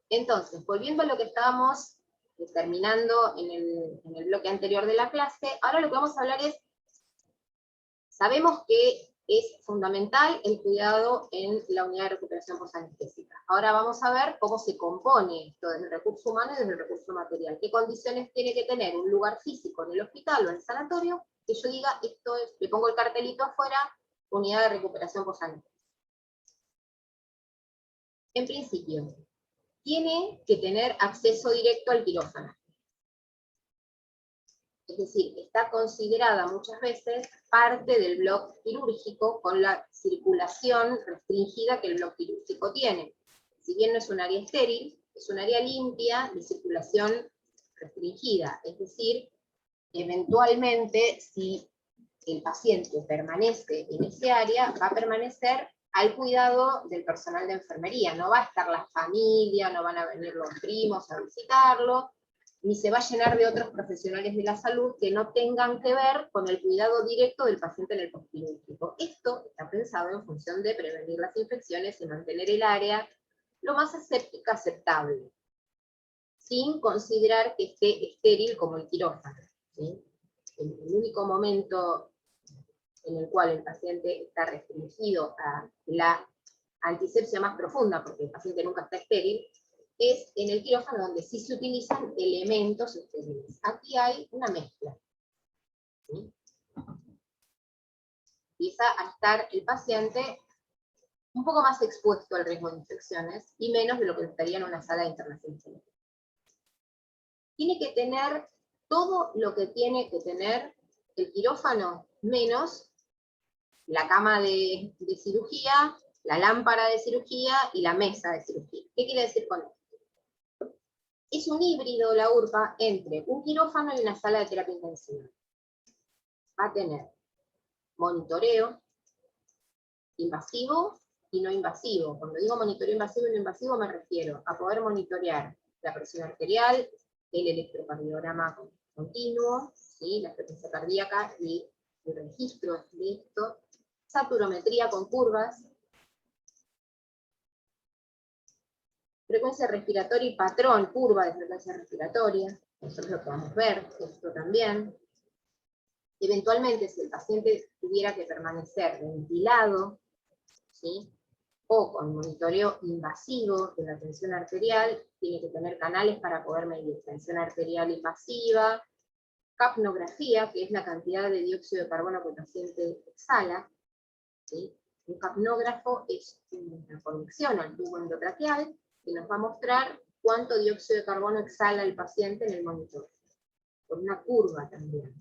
Entonces, volviendo a lo que estábamos terminando en el bloque anterior de la clase, ahora lo que vamos a hablar es, sabemos que es fundamental el cuidado en la unidad de recuperación posanestésica. Ahora vamos a ver cómo se compone esto desde el recurso humano y desde el recurso material. ¿Qué condiciones tiene que tener un lugar físico en el hospital o en el sanatorio? Que yo diga, esto es, le pongo el cartelito afuera, unidad de recuperación posanestésica. En principio, tiene que tener acceso directo al quirófano. Es decir, está considerada muchas veces parte del bloque quirúrgico con la circulación restringida que el bloque quirúrgico tiene. Si bien no es un área estéril, es un área limpia de circulación restringida. Es decir, eventualmente, si el paciente permanece en ese área, va a permanecer al cuidado del personal de enfermería. No va a estar la familia, no van a venir los primos a visitarlo, ni se va a llenar de otros profesionales de la salud que no tengan que ver con el cuidado directo del paciente en el postquirúrgico. Esto está pensado en función de prevenir las infecciones y mantener el área lo más aséptica aceptable, sin considerar que esté estéril como el quirófano, ¿sí? El único momento en el cual el paciente está restringido a la antisepsia más profunda, porque el paciente nunca está estéril, es en el quirófano donde sí se utilizan elementos estériles. Aquí hay una mezcla, ¿sí? Empieza a estar el paciente un poco más expuesto al riesgo de infecciones y menos de lo que estaría en una sala de internación genética. Tiene que tener todo lo que tiene que tener el quirófano, menos la cama de cirugía, la lámpara de cirugía y la mesa de cirugía. ¿Qué quiere decir con esto? Es un híbrido la URPA entre un quirófano y una sala de terapia intensiva. Va a tener monitoreo invasivo y no invasivo. Cuando digo monitoreo invasivo y no invasivo me refiero a poder monitorear la presión arterial, el electrocardiograma continuo, ¿sí? La frecuencia cardíaca y el registro de esto, saturometría con curvas, frecuencia respiratoria y patrón, curva de frecuencia respiratoria, nosotros lo podemos ver, esto también. Eventualmente, si el paciente tuviera que permanecer ventilado, ¿sí? O con monitoreo invasivo de la tensión arterial, tiene que tener canales para poder medir tensión arterial invasiva, capnografía, que es la cantidad de dióxido de carbono que el paciente exhala, ¿sí? Un capnógrafo es una conexión al tubo endotraqueal que nos va a mostrar cuánto dióxido de carbono exhala el paciente en el monitor, con una curva también,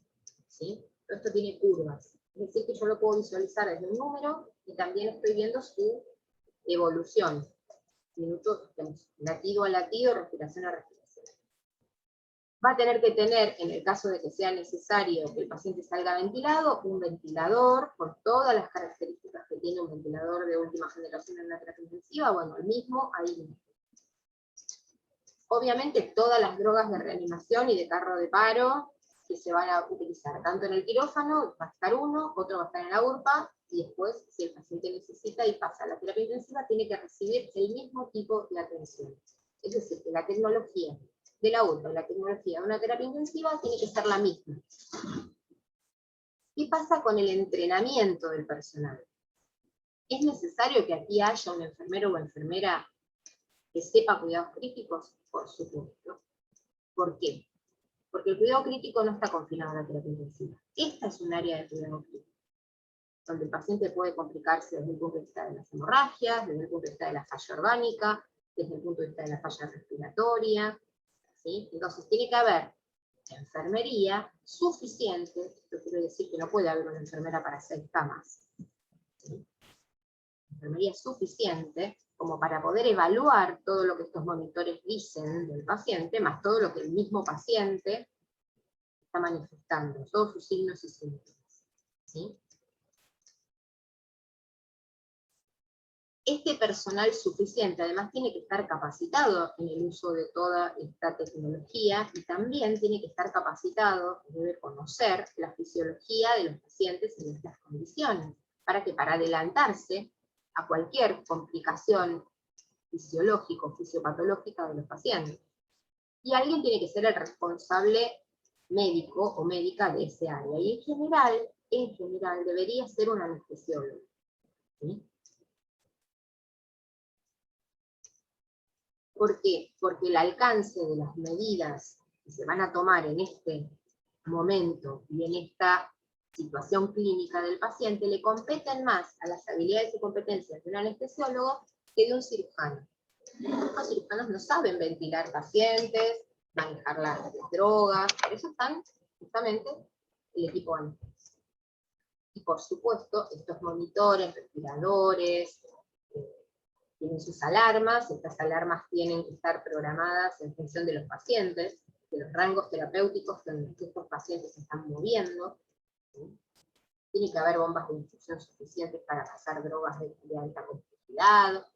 ¿sí? Todo esto tiene curvas, es decir que yo lo puedo visualizar desde un número y también estoy viendo su evolución, minutos, latido a latido, respiración a respiración. Va a tener que tener, en el caso de que sea necesario que el paciente salga ventilado, un ventilador con todas las características que tiene un ventilador de última generación en la terapia intensiva, bueno, el mismo ahí mismo. Obviamente todas las drogas de reanimación y de carro de paro que se van a utilizar, tanto en el quirófano, va a estar uno, otro va a estar en la URPA, y después, si el paciente necesita y pasa a la terapia intensiva, tiene que recibir el mismo tipo de atención. Es decir, que la tecnología de la URPA y la tecnología de una terapia intensiva tiene que ser la misma. ¿Qué pasa con el entrenamiento del personal? ¿Es necesario que aquí haya un enfermero o enfermera que sepa cuidados críticos? Por supuesto. ¿Por qué? Porque el cuidado crítico no está confinado a la terapia intensiva. Esta es un área de cuidado crítico, donde el paciente puede complicarse desde el punto de vista de las hemorragias, desde el punto de vista de la falla orgánica, desde el punto de vista de la falla respiratoria, ¿sí? Entonces tiene que haber enfermería suficiente, esto quiere decir que no puede haber una enfermera para 6 camas, ¿sí? Enfermería suficiente como para poder evaluar todo lo que estos monitores dicen del paciente, más todo lo que el mismo paciente está manifestando, todos sus signos y síntomas, ¿sí? Este personal suficiente además tiene que estar capacitado en el uso de toda esta tecnología y también tiene que estar capacitado, debe conocer la fisiología de los pacientes en estas condiciones, para que para adelantarse a cualquier complicación fisiológico, fisiopatológica de los pacientes. Y alguien tiene que ser el responsable médico o médica de ese área. Y en general debería ser un anestesiólogo. ¿Sí? ¿Por qué? Porque el alcance de las medidas que se van a tomar en este momento y en esta situación clínica del paciente le competen más a las habilidades y competencias de un anestesiólogo que de un cirujano. Los cirujanos no saben ventilar pacientes, manejar las drogas, por eso están justamente el equipo anestésio. Y por supuesto, estos monitores, respiradores, tienen sus alarmas, estas alarmas tienen que estar programadas en función de los pacientes, de los rangos terapéuticos en los que estos pacientes se están moviendo. ¿Sí? Tiene que haber bombas de infusión suficientes para pasar drogas de alta complejidad,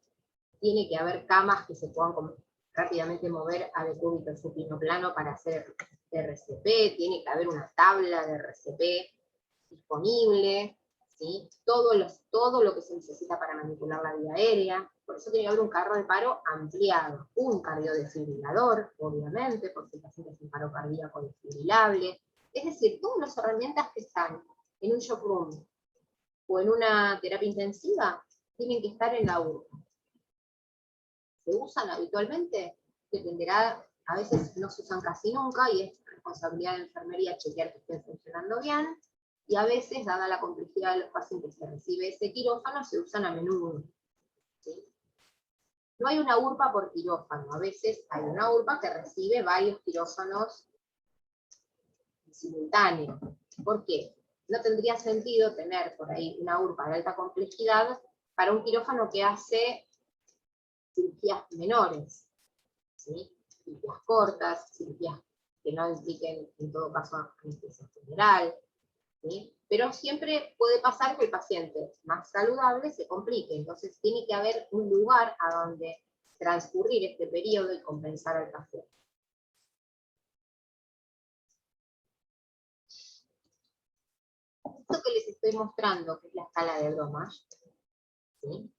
tiene que haber camas que se puedan rápidamente mover a decúbito supino plano para hacer RCP, tiene que haber una tabla de RCP disponible, ¿sí? Todo lo que se necesita para manipular la vía aérea. Por eso tiene que haber un carro de paro ampliado, un cardiodesfibrilador, obviamente, porque el paciente es un paro cardíaco desfibrilable. Es decir, todas las herramientas que están en un shock room o en una terapia intensiva tienen que estar en la URCA. ¿Se usan habitualmente? Dependerá, a veces no se usan casi nunca y es responsabilidad de enfermería chequear que estén funcionando bien, y a veces, dada la complejidad de los pacientes que recibe ese quirófano, se usan a menudo. ¿Sí? No hay una URPA por quirófano, a veces hay una URPA que recibe varios quirófanos simultáneos. ¿Por qué? No tendría sentido tener por ahí una URPA de alta complejidad para un quirófano que hace cirugías menores, ¿sí? Cirugías cortas, cirugías que no impliquen en todo caso anestesia general, ¿sí? Pero siempre puede pasar que el paciente más saludable se complique, entonces tiene que haber un lugar a donde transcurrir este periodo y compensar al paciente. Esto que les estoy mostrando, que es la escala de Bromash, ¿sí?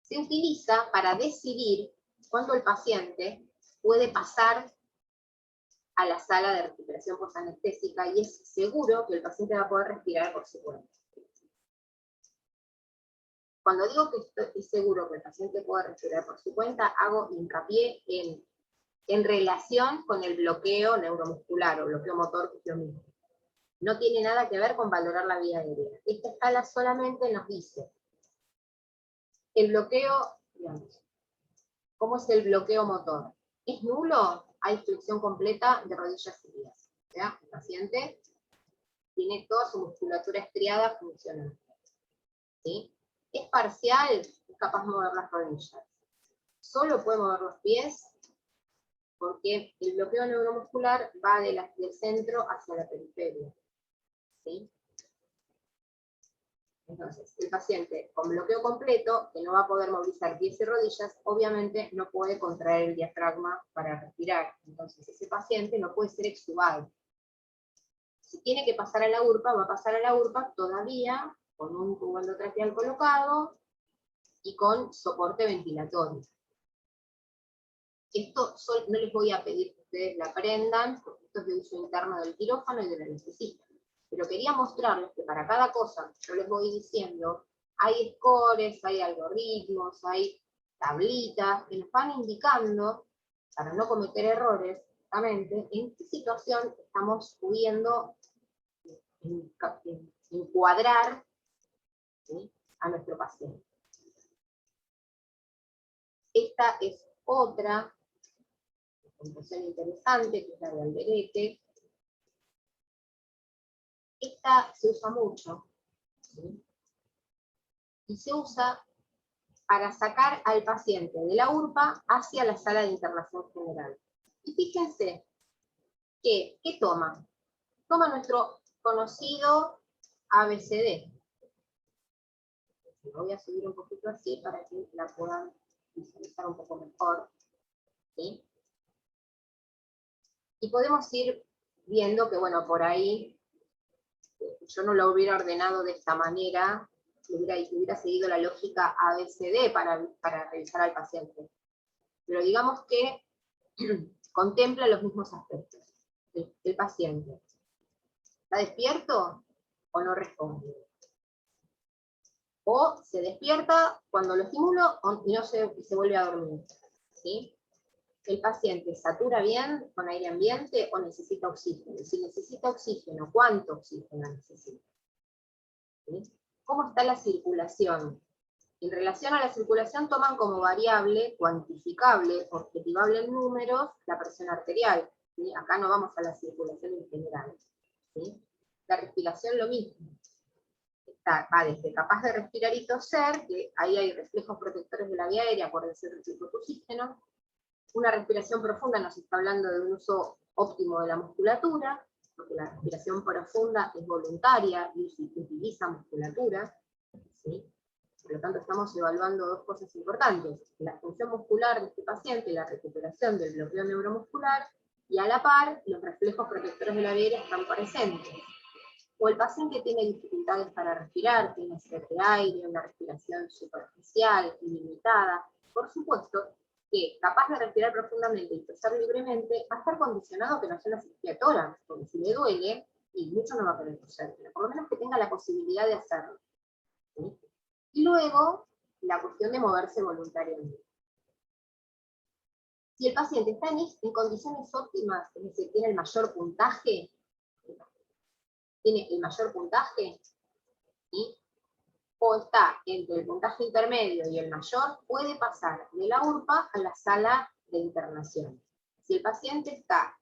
Se utiliza para decidir cuándo el paciente puede pasar a la sala de recuperación postanestésica y es seguro que el paciente va a poder respirar por su cuenta. Cuando digo que es seguro que el paciente pueda respirar por su cuenta, hago hincapié en relación con el bloqueo neuromuscular o bloqueo motor, que es lo mismo. No tiene nada que ver con valorar la vía aérea. Esta escala solamente nos dice el bloqueo, digamos, ¿cómo es el bloqueo motor? ¿Es nulo? Hay flexión completa de rodillas y pies. O sea, el paciente tiene toda su musculatura estriada funcionando. ¿Sí? Es parcial, es capaz de mover las rodillas. Solo puede mover los pies porque el bloqueo neuromuscular va del centro hacia la periferia. ¿Sí? Entonces, el paciente con bloqueo completo, que no va a poder movilizar pies y rodillas, obviamente no puede contraer el diafragma para respirar. Entonces, ese paciente no puede ser extubado. Si tiene que pasar a la URPA, va a pasar a la URPA todavía con un tubo endotraqueal colocado y con soporte ventilatorio. Esto no les voy a pedir que ustedes la aprendan, porque esto es de uso interno del quirófano y del anestesista. Pero quería mostrarles que para cada cosa que yo les voy diciendo, hay scores, hay algoritmos, hay tablitas que nos van indicando, para no cometer errores, exactamente, en qué situación estamos pudiendo encuadrar, ¿sí?, a nuestro paciente. Esta es otra computación interesante, que es la de Alderete. Esta se usa mucho, ¿sí?, y se usa para sacar al paciente de la URPA hacia la sala de internación general. Y fíjense que, ¿qué toma? Toma nuestro conocido ABCD. Lo voy a subir un poquito así para que la puedan visualizar un poco mejor, ¿sí? Y podemos ir viendo que, bueno, por ahí yo no lo hubiera ordenado de esta manera, hubiera seguido la lógica ABCD para revisar al paciente. Pero digamos que contempla los mismos aspectos. El paciente, ¿está despierto o no responde? O se despierta cuando lo estimulo y se vuelve a dormir. ¿Sí? ¿El paciente satura bien con aire ambiente o necesita oxígeno? Si necesita oxígeno, ¿cuánto oxígeno necesita? ¿Sí? ¿Cómo está la circulación? En relación a la circulación toman como variable cuantificable, objetivable en números, la presión arterial. ¿Sí? Acá no vamos a la circulación en general. ¿Sí? La respiración lo mismo. Va desde capaz de respirar y toser, que ahí hay reflejos protectores de la vía aérea, acuérdense del reflejo de oxígeno. Una respiración profunda nos está hablando de un uso óptimo de la musculatura, porque la respiración profunda es voluntaria y utiliza musculatura. ¿Sí? Por lo tanto, estamos evaluando dos cosas importantes: la función muscular de este paciente, la recuperación del bloqueo neuromuscular, y a la par, los reflejos protectores de la vía aérea están presentes. O el paciente tiene dificultades para respirar, tiene sed de aire, una respiración superficial, ilimitada. Por supuesto que capaz de respirar profundamente y toser libremente, va a estar condicionado a que no sea una cirugía tórax, porque si le duele, y mucho no va a querer toser, pero por lo menos que tenga la posibilidad de hacerlo. ¿Sí? Y luego, la cuestión de moverse voluntariamente. Si el paciente está en condiciones óptimas, es decir, tiene el mayor puntaje, ¿sí? O está entre el puntaje intermedio y el mayor, puede pasar de la URPA a la sala de internación. Si el paciente está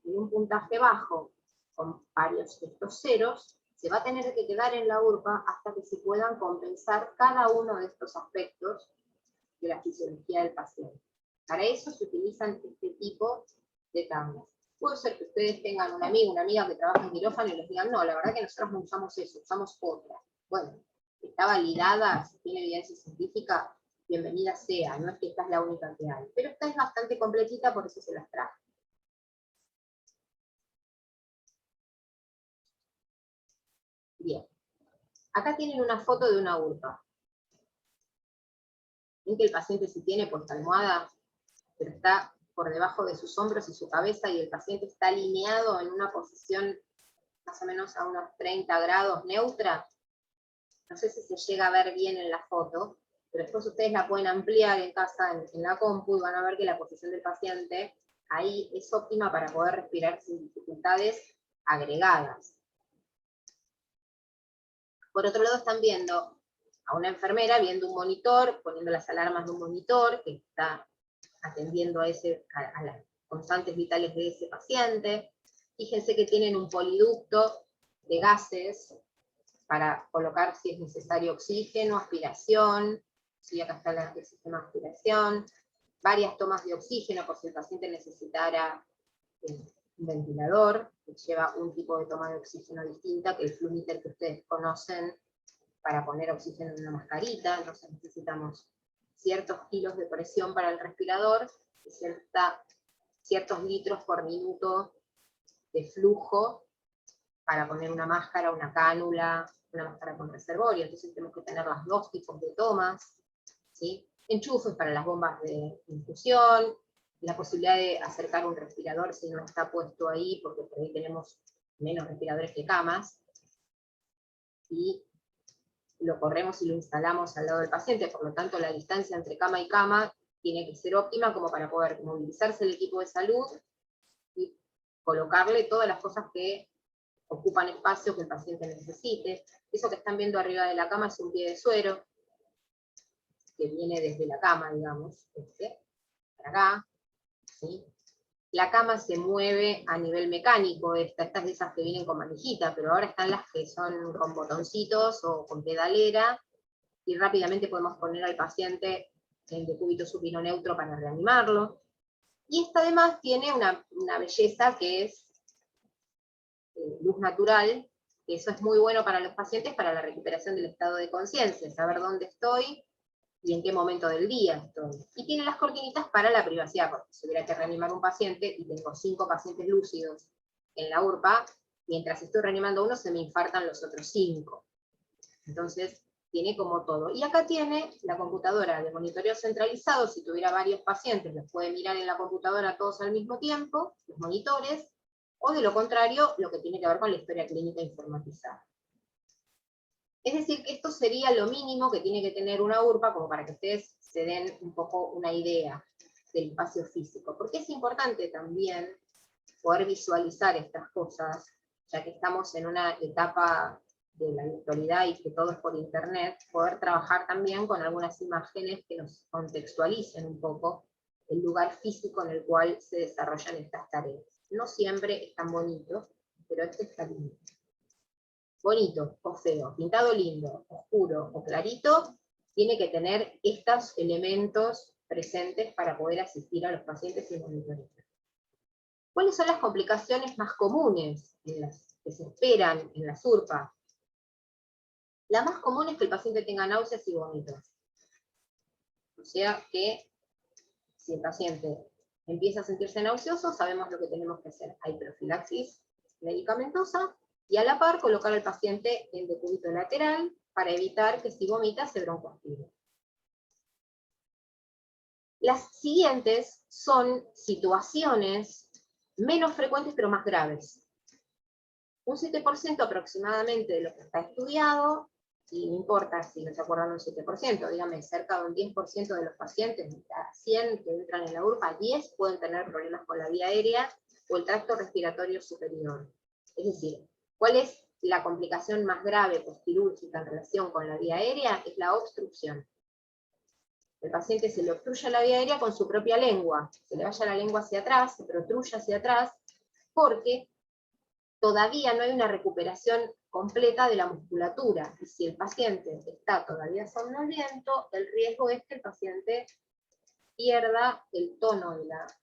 en un puntaje bajo, con varios de estos ceros, se va a tener que quedar en la URPA hasta que se puedan compensar cada uno de estos aspectos de la fisiología del paciente. Para eso se utilizan este tipo de cambios. Puede ser que ustedes tengan un amigo, una amiga que trabaja en quirófano y les digan, no, la verdad que nosotros no usamos eso, usamos otra. Bueno, está validada, si tiene evidencia científica, bienvenida sea, no es que esta es la única que hay. Pero esta es bastante completita, por eso se las traje. Bien. Acá tienen una foto de una URPA. Ven que el paciente sí tiene puesta almohada, pero está por debajo de sus hombros y su cabeza, y el paciente está alineado en una posición más o menos a unos 30 grados neutra. No sé si se llega a ver bien en la foto, pero después ustedes la pueden ampliar en casa, en la compu, y van a ver que la posición del paciente ahí es óptima para poder respirar sin dificultades agregadas. Por otro lado, están viendo a una enfermera viendo un monitor, poniendo las alarmas de un monitor que está atendiendo a las constantes vitales de ese paciente. Fíjense que tienen un poliducto de gases para colocar, si es necesario, oxígeno, aspiración. ¿Sí? Acá está el sistema de aspiración. Varias tomas de oxígeno por si el paciente necesitara un ventilador, que lleva un tipo de toma de oxígeno distinta que el Flumiter que ustedes conocen para poner oxígeno en una mascarita. Entonces necesitamos ciertos kilos de presión para el respirador, y ciertos litros por minuto de flujo para poner una máscara, una cánula, una máscara con reservorio. Entonces tenemos que tener los dos tipos de tomas, ¿sí? Enchufes para las bombas de infusión, la posibilidad de acercar un respirador si no está puesto ahí, porque por ahí tenemos menos respiradores que camas, y lo corremos y lo instalamos al lado del paciente. Por lo tanto, la distancia entre cama y cama tiene que ser óptima como para poder movilizarse el equipo de salud y colocarle todas las cosas que ocupan espacio que el paciente necesite. Eso que están viendo arriba de la cama es un pie de suero, que viene desde la cama, digamos, para acá, ¿sí? La cama se mueve a nivel mecánico, estas de esas que vienen con manijita, pero ahora están las que son con botoncitos o con pedalera, y rápidamente podemos poner al paciente en decúbito supino neutro para reanimarlo. Y esta además tiene una belleza que es luz natural, que eso es muy bueno para los pacientes para la recuperación del estado de conciencia, saber dónde estoy y en qué momento del día estoy. Y tiene las cortinitas para la privacidad, porque si hubiera que reanimar un paciente y tengo 5 pacientes lúcidos en la URPA, mientras estoy reanimando uno se me infartan los otros 5. Entonces, tiene como todo. Y acá tiene la computadora de monitoreo centralizado, si tuviera varios pacientes, los puede mirar en la computadora todos al mismo tiempo, los monitores, o de lo contrario, lo que tiene que ver con la historia clínica informatizada. Es decir, que esto sería lo mínimo que tiene que tener una URPA, como para que ustedes se den un poco una idea del espacio físico. Porque es importante también poder visualizar estas cosas, ya que estamos en una etapa de la virtualidad y que todo es por internet, poder trabajar también con algunas imágenes que nos contextualicen un poco el lugar físico en el cual se desarrollan estas tareas. No siempre es tan bonito, pero este está lindo. Bonito o feo, pintado lindo, oscuro o clarito, tiene que tener estos elementos presentes para poder asistir a los pacientes y monitorear. ¿Cuáles son las complicaciones más comunes que se esperan en la URPA? La más común es que el paciente tenga náuseas y vómitos. O sea que si el paciente empieza a sentirse nauseoso, sabemos lo que tenemos que hacer. Hay profilaxis medicamentosa y a la par colocar al paciente en decúbito lateral para evitar que si vomita se broncoaspire. Las siguientes son situaciones menos frecuentes pero más graves. Un 7% aproximadamente de lo que está estudiado, y no importa si no se acuerdan un 7%, dígame, cerca de un 10% de los pacientes, de cada 100 que entran en la URPA, 10 pueden tener problemas con la vía aérea o el tracto respiratorio superior. Es decir, ¿cuál es la complicación más grave postquirúrgica en relación con la vía aérea? Es la obstrucción. El paciente se le obstruye la vía aérea con su propia lengua, se le vaya la lengua hacia atrás, se protruye hacia atrás, porque todavía no hay una recuperación completa de la musculatura, y si el paciente está todavía somnoliento, el riesgo es que el paciente pierda el tono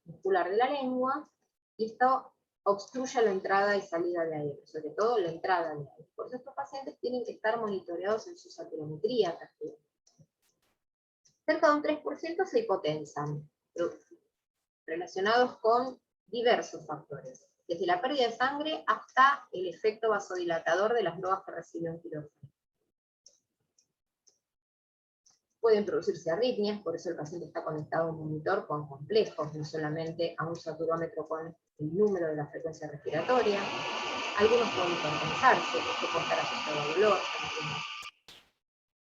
muscular de la lengua, y esto obstruye la entrada y salida de aire, sobre todo la entrada de aire. Por eso estos pacientes tienen que estar monitoreados en su saturometría también. Cerca de un 3% se hipotensan, relacionados con diversos factores, desde la pérdida de sangre hasta el efecto vasodilatador de las drogas que recibe un quirófano. Pueden producirse arritmias, por eso el paciente está conectado a un monitor con complejos, no solamente a un saturómetro con el número de la frecuencia respiratoria. Algunos pueden compensarse, esto puede estar asociado a dolor.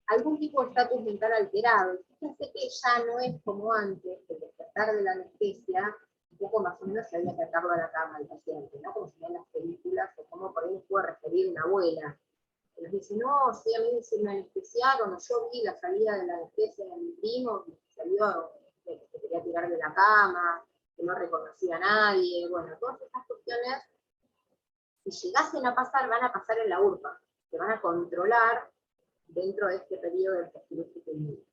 Algún tipo de estatus mental alterado. Fíjense que ya no es como antes, el despertar de la anestesia, un poco más o menos se había que atarlo a la cama al paciente, ¿no? Como se ven en las películas, o como por ahí puede referir una abuela. Que nos dice, no, sí, a mí me anestesiaron, o yo vi la salida de la anestesia de mi primo, que salió, que se quería tirar de la cama, que no reconocía a nadie, bueno, todas estas cuestiones, si llegasen a pasar, van a pasar en la URPA, que van a controlar dentro de este periodo del postquirúrgico inmediato.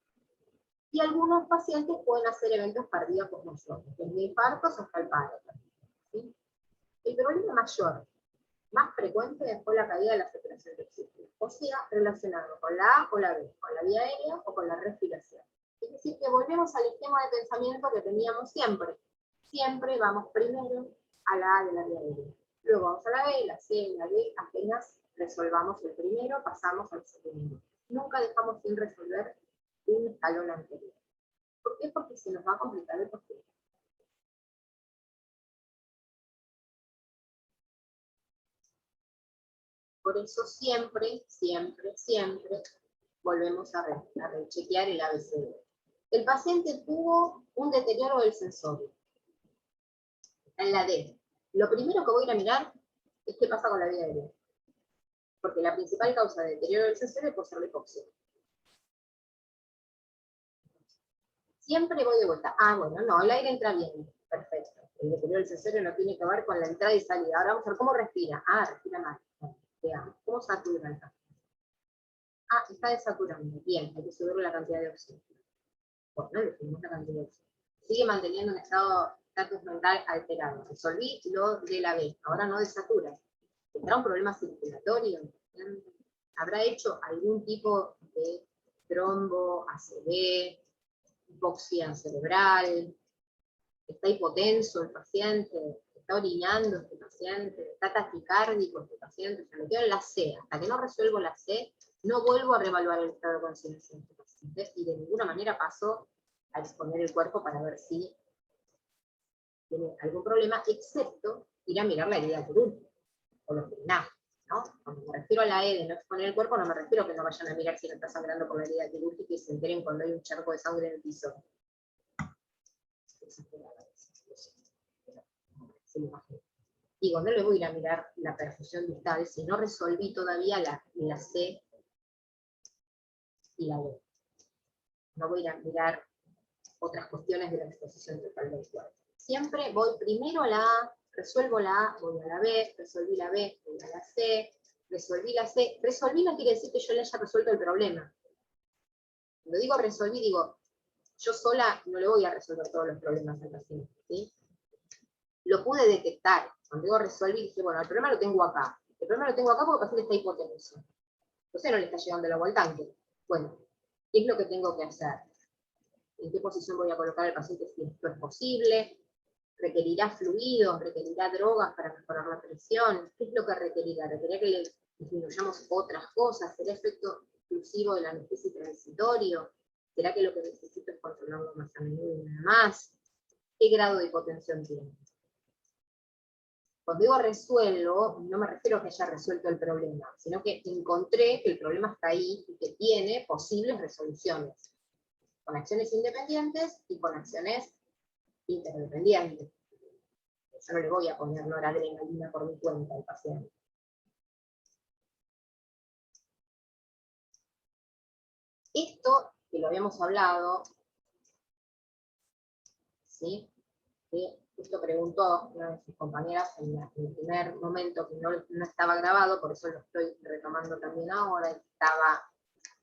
Y algunos pacientes pueden hacer eventos cardíacos mayores, desde infartos hasta el paro. ¿Sí? El problema mayor, más frecuente, fue la caída de la saturación de oxígeno, o sea, relacionado con la A o la B, con la vía aérea o con la respiración. Es decir, que volvemos al esquema de pensamiento que teníamos siempre. Siempre vamos primero a la A de la vía aérea. Luego vamos a la B, la C, la D, apenas resolvamos el primero, pasamos al segundo. Nunca dejamos sin resolver un escalón anterior. ¿Por qué? Porque se nos va a complicar el postquirúrgico. Por eso siempre, siempre, siempre volvemos a rechequear el ABCD. El paciente tuvo un deterioro del sensorio. Está en la D. Lo primero que voy a ir a mirar es qué pasa con la vía aérea. Porque la principal causa de deterioro del sensorio puede ser la hipoxia. Siempre voy de vuelta. Ah, bueno, no, el aire entra bien. Perfecto. El deterioro del sensorio no tiene que ver con la entrada y salida. Ahora vamos a ver cómo respira. Ah, respira mal. Veamos, ¿cómo satura el paciente? Ah, está desaturando. Bien, hay que subirle la cantidad de oxígeno. Bueno, le subimos la cantidad de oxígeno. Sigue manteniendo un estatus mental alterado. Resolví lo de la B. Ahora no desatura. ¿Tendrá un problema circulatorio? ¿Habrá hecho algún tipo de trombo, ACV, hipoxia cerebral? ¿Está hipotenso el paciente? ¿Está orinando este paciente? ¿Está taquicárdico este paciente? O sea, me quedo en la C. Hasta que no resuelvo la C, no vuelvo a reevaluar el estado de conciencia de este paciente y de ninguna manera paso a exponer el cuerpo para ver si tiene algún problema, excepto ir a mirar la herida quirúrgica o los drenajes, ¿no? Cuando me refiero a la E de no exponer el cuerpo, no me refiero a que no vayan a mirar si no está sangrando por la herida quirúrgica y se enteren cuando hay un charco de sangre en el piso. Digo, no le voy a ir a mirar la perfusión distal si no resolví todavía la C y la D. No voy a ir a mirar otras cuestiones de la exposición total del cuerpo. Siempre voy primero a la A, resuelvo la A, voy a la B, resolví la B, voy a la C, resolví la C. Resolví no quiere decir que yo le haya resuelto el problema. Cuando digo resolví, digo, yo sola no le voy a resolver todos los problemas al paciente, ¿sí? Lo pude detectar. Cuando digo resolví, dije, bueno, el problema lo tengo acá. El problema lo tengo acá porque el paciente está hipotenso. Entonces no le está llegando el agua al tanque. Bueno, ¿qué es lo que tengo que hacer? ¿En qué posición voy a colocar al paciente si esto es posible? ¿Requerirá fluidos? ¿Requerirá drogas para mejorar la presión? ¿Qué es lo que requerirá? ¿Requerirá que le disminuyamos otras cosas? ¿Será efecto exclusivo del anestesia transitorio? ¿Será que lo que necesito es controlarlo más a menudo y nada más? ¿Qué grado de hipotensión tiene? Cuando digo resuelvo, no me refiero a que haya resuelto el problema, sino que encontré que el problema está ahí y que tiene posibles resoluciones, con acciones independientes y con acciones interdependientes. Yo no le voy a poner noradrenalina por mi cuenta al paciente. Esto, que lo habíamos hablado, ¿sí? Que esto preguntó una de sus compañeras en el primer momento, que no estaba grabado, por eso lo estoy retomando también ahora, estaba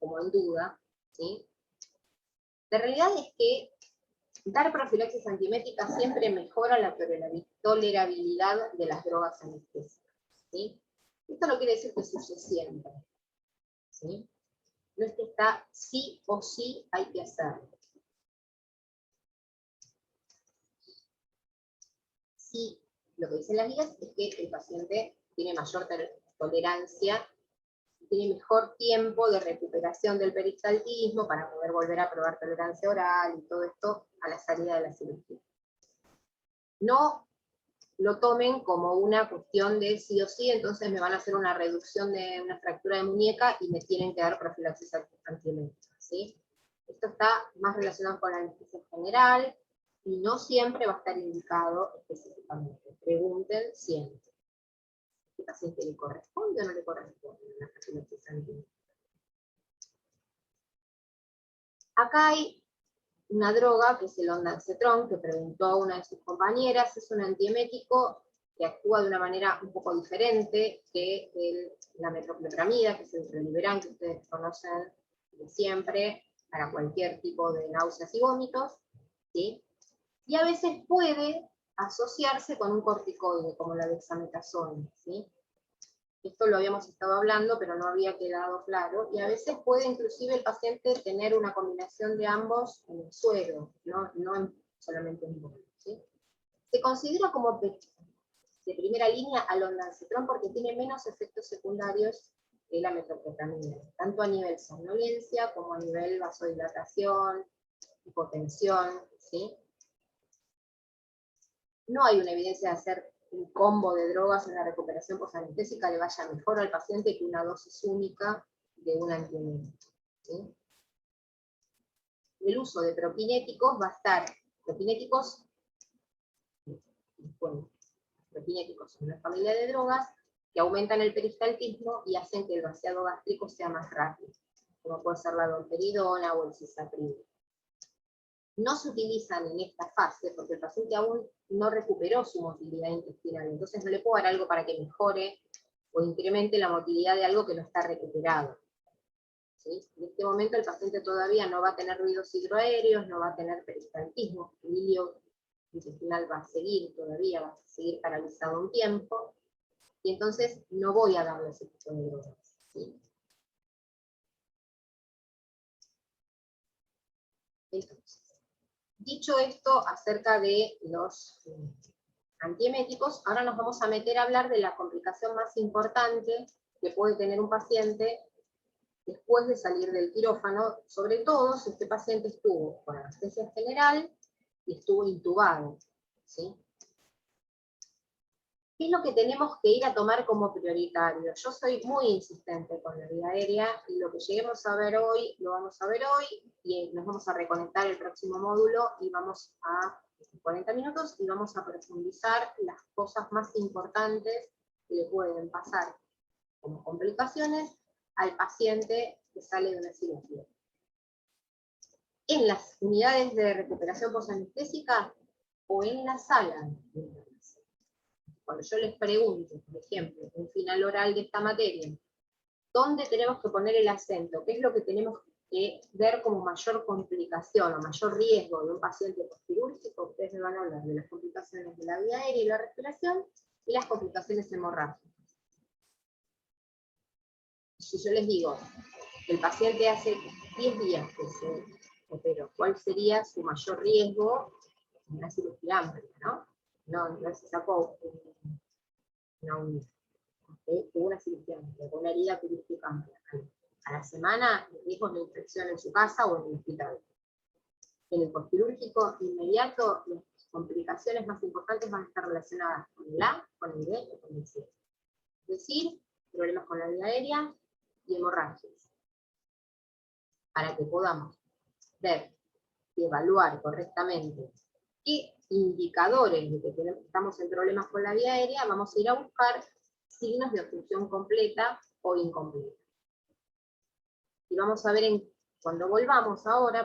como en duda, ¿sí? La realidad es que dar profilaxis antiemética siempre mejora la tolerabilidad de las drogas anestésicas, ¿sí? Esto no quiere decir que se use siempre, ¿sí? No es que está sí o sí hay que hacerlo. Sí, lo que dicen las guías es que el paciente tiene mayor tolerancia, tiene mejor tiempo de recuperación del peristaltismo para poder volver a probar tolerancia oral y todo esto a la salida de la cirugía. No lo tomen como una cuestión de sí o sí, entonces me van a hacer una reducción de una fractura de muñeca y me tienen que dar profilaxis antiemética, ¿sí? Esto está más relacionado con la anestesia general y no siempre va a estar indicado específicamente. Pregunten siempre. ¿Este paciente le corresponde o no le corresponde una profilaxis antiemética? Acá hay una droga que es el ondansetron, que preguntó una de sus compañeras, es un antiemético que actúa de una manera un poco diferente que la metoclopramida, que es el Reliberan, que ustedes conocen de siempre, para cualquier tipo de náuseas y vómitos, ¿sí? Y a veces puede asociarse con un corticoide, como la dexametasona, ¿sí? Esto lo habíamos estado hablando, pero no había quedado claro, y a veces puede inclusive el paciente tener una combinación de ambos en el suero, no solamente en bono, ¿sí? Se considera como de primera línea al ondansetron porque tiene menos efectos secundarios que la metoclopramida, tanto a nivel somnolencia como a nivel vasodilatación, hipotensión, ¿sí? No hay una evidencia de hacer un combo de drogas en la recuperación posanestésica le vaya mejor al paciente que una dosis única de un antiemético, ¿sí? El uso de propinéticos va a estar, propinéticos son una familia de drogas que aumentan el peristaltismo y hacen que el vaciado gástrico sea más rápido, como puede ser la domperidona o el cisapril. No se utilizan en esta fase porque el paciente aún no recuperó su motilidad intestinal, entonces no le puedo dar algo para que mejore o incremente la motilidad de algo que no está recuperado. ¿Sí? En este momento el paciente todavía no va a tener ruidos hidroaéreos, no va a tener peristaltismo, el hilio intestinal va a seguir todavía, va a seguir paralizado un tiempo, y entonces no voy a darle ese tipo de drogas, ¿sí? Entonces, dicho esto acerca de los antieméticos, ahora nos vamos a meter a hablar de la complicación más importante que puede tener un paciente después de salir del quirófano, sobre todo si este paciente estuvo con anestesia general y estuvo intubado, ¿sí? ¿Qué es lo que tenemos que ir a tomar como prioritario? Yo soy muy insistente con la vía aérea, y lo que lleguemos a ver hoy, lo vamos a ver hoy, y nos vamos a reconectar el próximo módulo, y vamos a 40 minutos, y vamos a profundizar las cosas más importantes que le pueden pasar como complicaciones al paciente que sale de una cirugía. En las unidades de recuperación posanestésica o en la sala de internación. Cuando yo les pregunto, por ejemplo, un final oral de esta materia, ¿dónde tenemos que poner el acento? ¿Qué es lo que tenemos que ver como mayor complicación o mayor riesgo de un paciente postquirúrgico? Ustedes me van a hablar de las complicaciones de la vía aérea y la respiración y las complicaciones hemorrágicas. Si yo les digo, el paciente hace 10 días que se operó, ¿cuál sería su mayor riesgo en una cirugía amplia, ¿no? No se sacó una cirugía amplia, una herida quirúrgica amplia. A la semana, el riesgo de infección en su casa o en el hospital. En el postquirúrgico inmediato, las complicaciones más importantes van a estar relacionadas con el A, con el B o con el C. Es decir, problemas con la vía aérea y hemorragias. Para que podamos ver y evaluar correctamente qué indicadores de que estamos en problemas con la vía aérea, vamos a ir a buscar signos de obstrucción completa o incompleta. Y vamos a ver, cuando volvamos ahora,